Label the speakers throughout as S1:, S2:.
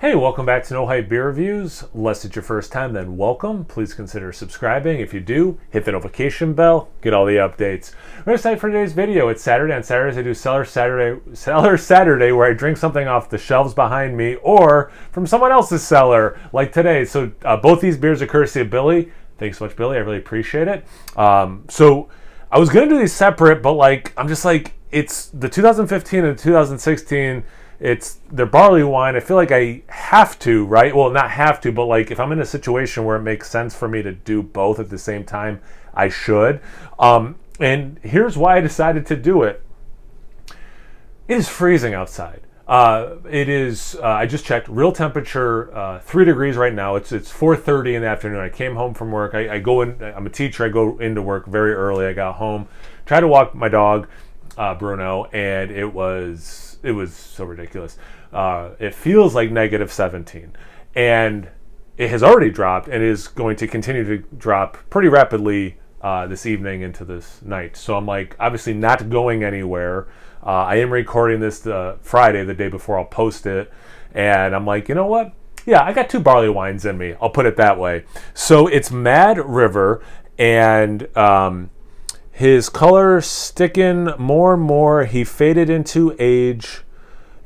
S1: Hey, welcome back to No Hype Beer Reviews. Unless it's your first time, then welcome. Please consider subscribing. If you do, hit the notification bell, get all the updates. We're excited for today's video. It's Saturday. On Saturdays, I do Cellar Saturday, where I drink something off the shelves behind me or from someone else's cellar, like today. So both these beers are courtesy of Billy. Thanks so much, Billy. I really appreciate it. So I was going to do these separate, but I'm just it's the 2015 and 2016. They're Barleywine. I feel like I have to, right? Well, not have to, but if I'm in a situation where it makes sense for me to do both at the same time, I should. And here's why I decided to do it. It is freezing outside. It is, I just checked, real temperature, 3 degrees right now. It's 4:30 in the afternoon. I came home from work. I go in, I'm a teacher. I go into work very early. I got home, tried to walk my dog, Bruno, and it was so ridiculous. It feels like -17, and it has already dropped and is going to continue to drop pretty rapidly this evening into this night. So I'm obviously not going anywhere. I am recording this Friday, the day before I'll post it, and I'm you know what? Yeah, I got 2 barley wines in me. I'll put it that way. So it's Mad River, and his color sticking more and more. He faded into age,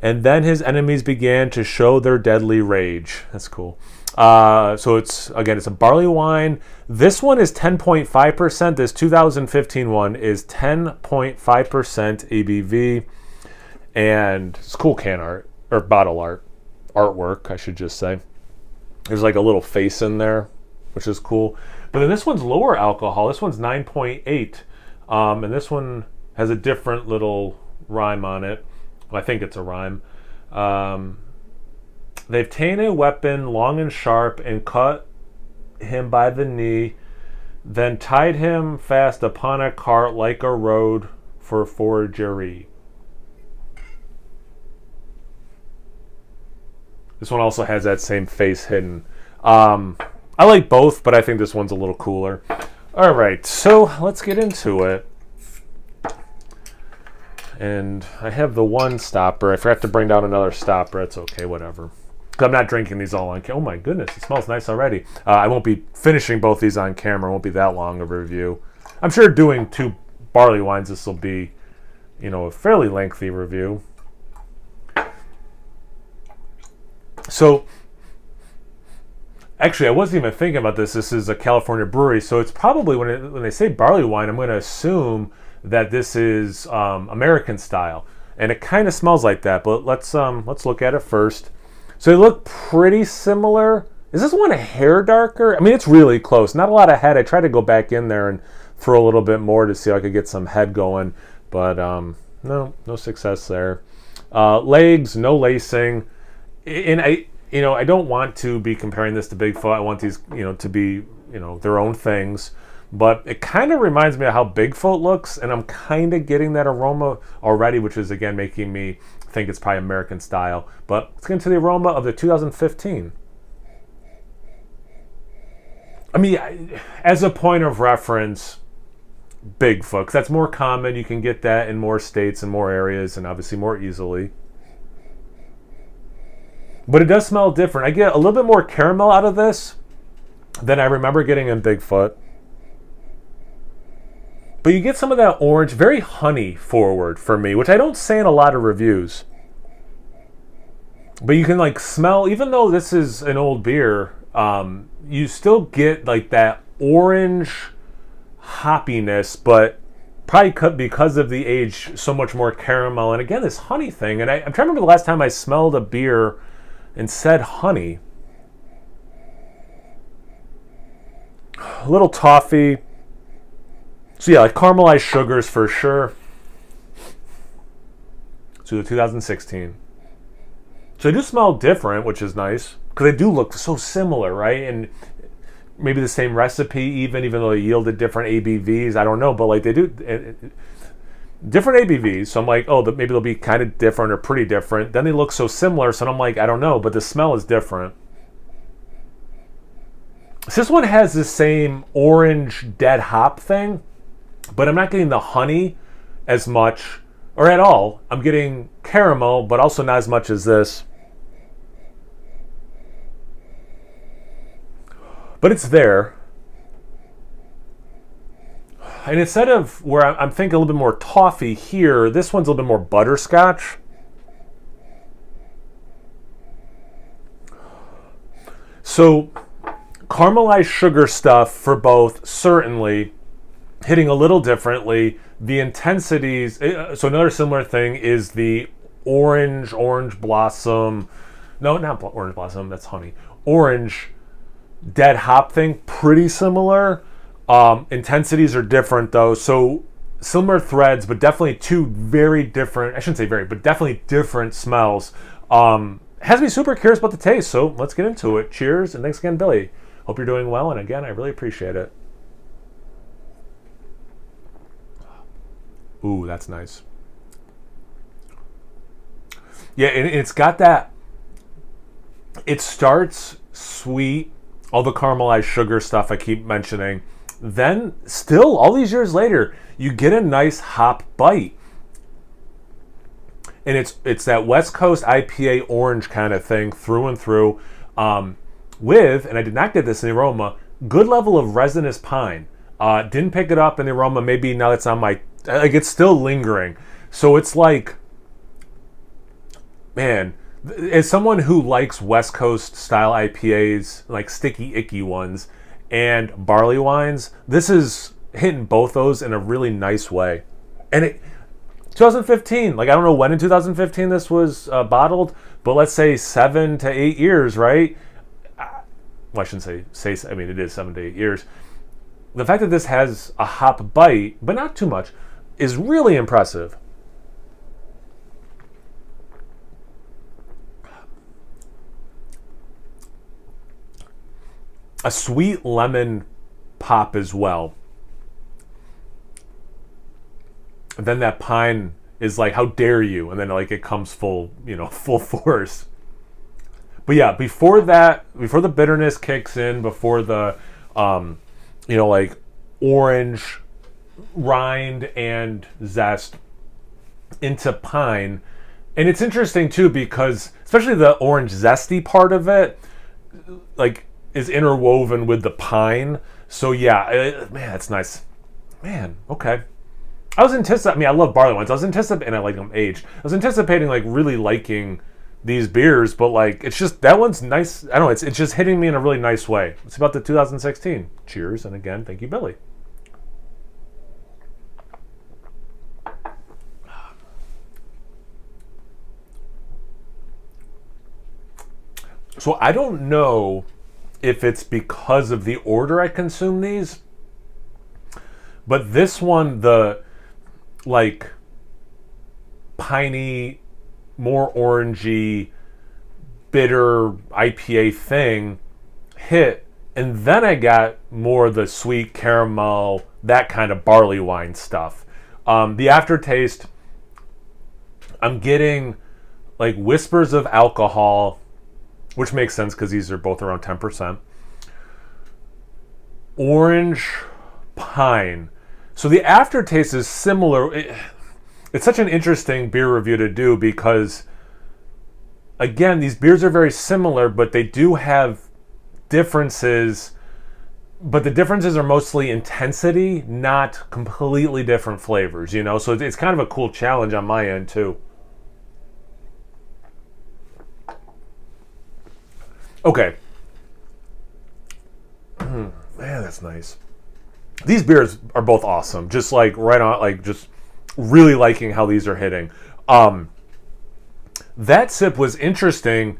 S1: and then his enemies began to show their deadly rage. That's cool. So it's a barley wine. This one is 10.5%. This 2015 one is 10.5% ABV, and it's cool can art, or bottle artwork, I should just say. There's a little face in there, which is cool. But then this one's lower alcohol. This one's 9.8. And this one has a different little rhyme on it. Well, I think it's a rhyme. They've ta'en a weapon long and sharp and cut him by the knee, then tied him fast upon a cart like a road for forgery. This one also has that same face hidden. I like both, but I think this one's a little cooler. All right, so let's get into it. And I have the one stopper. I forgot to bring down another stopper. It's okay, whatever. I'm not drinking these all on camera. Oh my goodness, it smells nice already. I won't be finishing both these on camera. It won't be that long of a review. I'm sure doing 2 barley wines, this will be, a fairly lengthy review. So, actually, I wasn't even thinking about this. This is a California brewery, so it's probably, when they say barley wine, I'm going to assume that this is American style, and it kind of smells like that. But let's look at it first. So they look pretty similar. Is this one a hair darker? I mean, it's really close. Not a lot of head. I tried to go back in there and throw a little bit more to see if I could get some head going, but no success there. Legs, no lacing, and I don't want to be comparing this to Bigfoot. I want these, to be, their own things. But it kind of reminds me of how Bigfoot looks, and I'm kind of getting that aroma already, which is, again, making me think it's probably American style. But let's get into the aroma of the 2015. I mean, as a point of reference, Bigfoot, because that's more common. You can get that in more states and more areas, and obviously more easily. But it does smell different. I get a little bit more caramel out of this than I remember getting in Bigfoot. But you get some of that orange, very honey forward for me, which I don't say in a lot of reviews. But you can smell, even though this is an old beer, you still get that orange hoppiness, but probably because of the age, so much more caramel. And again, this honey thing. And I'm trying to remember the last time I smelled a beer and said honey. A little toffee. So yeah, caramelized sugars for sure. So the 2016. So they do smell different, which is nice, because they do look so similar, right? And maybe the same recipe, even though they yielded different ABVs. I don't know, but they do different ABVs. So I'm maybe they'll be kind of different or pretty different. Then they look so similar, so I'm I don't know, but the smell is different. So this one has the same orange dead hop thing, but I'm not getting the honey as much, or at all. I'm getting caramel, but also not as much as this. but it's there. And instead of where I'm thinking a little bit more toffee here, this one's a little bit more butterscotch. So caramelized sugar stuff for both, certainly hitting a little differently. The intensities, so another similar thing is the orange blossom. No, not orange blossom, that's honey. Orange dead hop thing, pretty similar. Intensities are different though, so similar threads, but definitely two very different, I shouldn't say very, but definitely different smells. Has me super curious about the taste, so let's get into it. Cheers, and thanks again, Billy. Hope you're doing well, and again, I really appreciate it. Ooh, that's nice. Yeah, and it's got that, it starts sweet, all the caramelized sugar stuff I keep mentioning. Then, still, all these years later, you get a nice hop bite. And it's that West Coast IPA orange kind of thing through and through. With, and I did not get this in the aroma, good level of resinous pine. Didn't pick it up in the aroma. Maybe now that's on my, like, it's still lingering. So it's like, man, as someone who likes West Coast style IPAs, like sticky, icky ones, and barley wines, this is hitting both those in a really nice way. And it, 2015, like I don't know when in 2015 this was bottled, but let's say 7 to 8 years, right? Well, I shouldn't say, I mean, it is 7 to 8 years. The fact that this has a hop bite, but not too much, is really impressive. A sweet lemon pop as well. And then that pine is like, how dare you? And then like it comes full force. But yeah, before the bitterness kicks in, before the, like orange rind and zest into pine. And it's interesting too, because especially the orange zesty part of it, like, is interwoven with the pine. So yeah, man, that's nice. Man, okay. I love barley wines. And I like them aged. I was anticipating like really liking these beers, but like it's just, that one's nice. I don't know, it's just hitting me in a really nice way. It's about the 2016. Cheers, and again, thank you, Billy. So I don't know if it's because of the order I consume these, but this one, the like piney, more orangey, bitter IPA thing hit, and then I got more of the sweet caramel, that kind of barley wine stuff. The aftertaste, I'm getting like whispers of alcohol, which makes sense because these are both around 10%. Orange, pine. So the aftertaste is similar. It's such an interesting beer review to do because, again, these beers are very similar, but they do have differences. But the differences are mostly intensity, not completely different flavors, So it's kind of a cool challenge on my end, too. Okay. Man, that's nice. These beers are both awesome. Just like right on, like just really liking how these are hitting. That sip was interesting.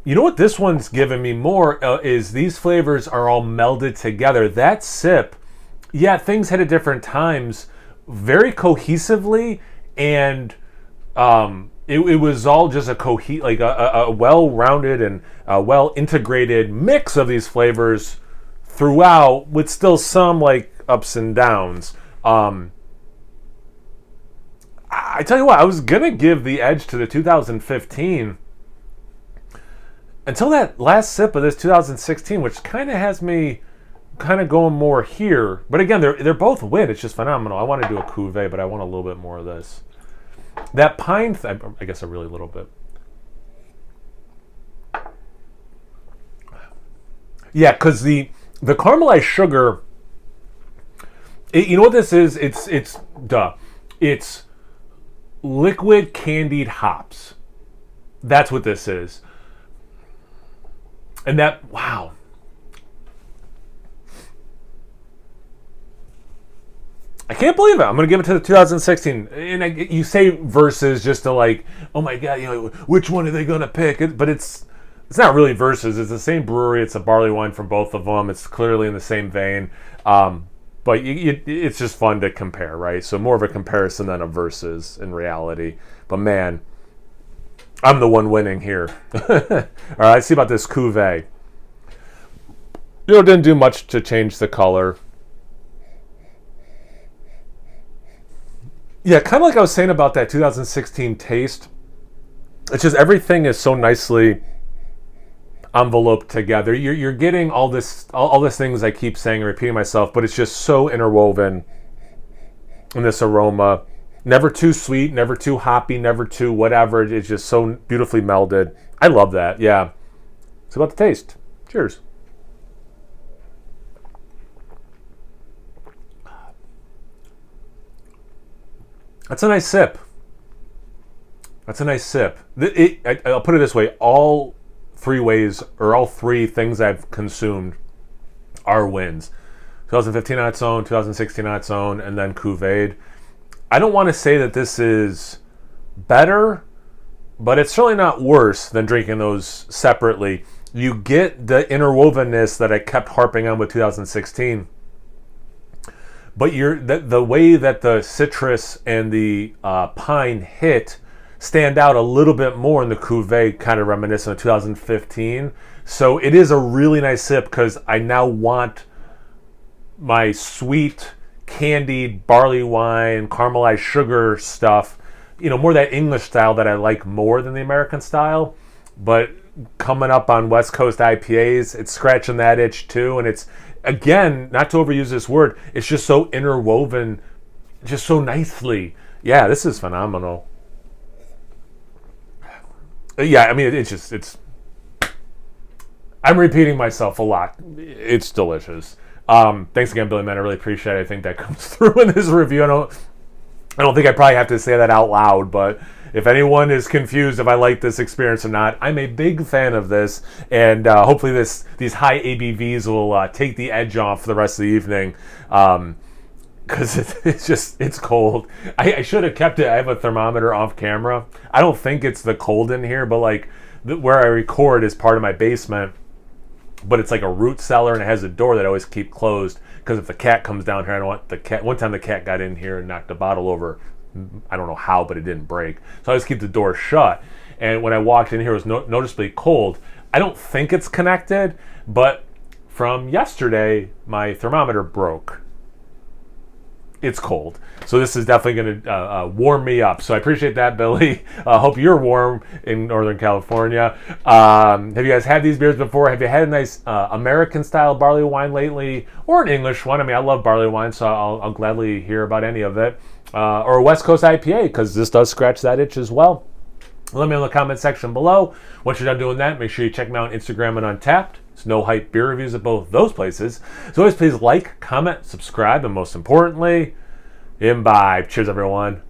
S1: You know what this one's giving me more is these flavors are all melded together. That sip, yeah, things hit at different times very cohesively, and it was all just a well-rounded and well-integrated mix of these flavors throughout, with still some like ups and downs. I tell you what, I was gonna give the edge to the 2015 until that last sip of this 2016, which kind of has me kind of going more here. But again, they're both win. It's just phenomenal. I want to do a cuvee, but I want a little bit more of this. That pine, I guess a really little bit. Yeah, because The caramelized sugar, you know what this is? It's liquid candied hops. That's what this is. And that, wow. I can't believe it. I'm going to give it to the 2016. And you say versus just to like, oh my God, which one are they going to pick? But it's not really versus. It's the same brewery. It's a barley wine from both of them. It's clearly in the same vein. But it's just fun to compare, right? So more of a comparison than a versus in reality. But man, I'm the one winning here. All right, let's see about this cuvee. Didn't do much to change the color. Yeah, kind of like I was saying about that 2016 taste. It's just everything is so nicely enveloped together. You're getting all this things I keep saying and repeating myself, but it's just so interwoven in this aroma. Never too sweet, never too hoppy, never too whatever. It's just so beautifully melded. I love that. Yeah. It's about the taste. Cheers. That's a nice sip. I'll put it this way. All three things I've consumed are wins. 2015 on its own, 2016 on its own, and then Cuvée. I don't want to say that this is better, but it's certainly not worse than drinking those separately. You get the interwovenness that I kept harping on with 2016, but the way that the citrus and the pine stand out a little bit more in the Cuvée, kind of reminiscent of 2015. So it is a really nice sip because I now want my sweet, candied barley wine, caramelized sugar stuff, more that English style that I like more than the American style. But coming up on West Coast IPAs, it's scratching that itch too. And it's, again, not to overuse this word, it's just so interwoven, just so nicely. Yeah, this is phenomenal. Yeah, I mean, I'm repeating myself a lot. It's delicious. Thanks again, Billy, man. I really appreciate it. I think that comes through in this review. I don't think I probably have to say that out loud, but if anyone is confused if I like this experience or not, I'm a big fan of this, and hopefully these high ABVs will take the edge off for the rest of the evening, because it's cold. I should have kept it. I have a thermometer off camera. I don't think it's the cold in here, but like where I record is part of my basement. But it's like a root cellar, and it has a door that I always keep closed because if the cat comes down here, I don't want the cat. One time the cat got in here and knocked a bottle over. I don't know how, but it didn't break. So I always keep the door shut. And when I walked in here, it was noticeably cold. I don't think it's connected, but from yesterday, my thermometer broke. It's cold. So this is definitely going to warm me up. So I appreciate that, Billy. Hope you're warm in Northern California. Have you guys had these beers before? Have you had a nice American-style barley wine lately? Or an English one? I mean, I love barley wine, so I'll gladly hear about any of it. Or a West Coast IPA, because this does scratch that itch as well. Let me know in the comment section below. Once you're done doing that, make sure you check me out on Instagram and Untapped. It's No Hype beer reviews at both those places. So always please like, comment, subscribe, and most importantly, imbibe. Cheers, everyone.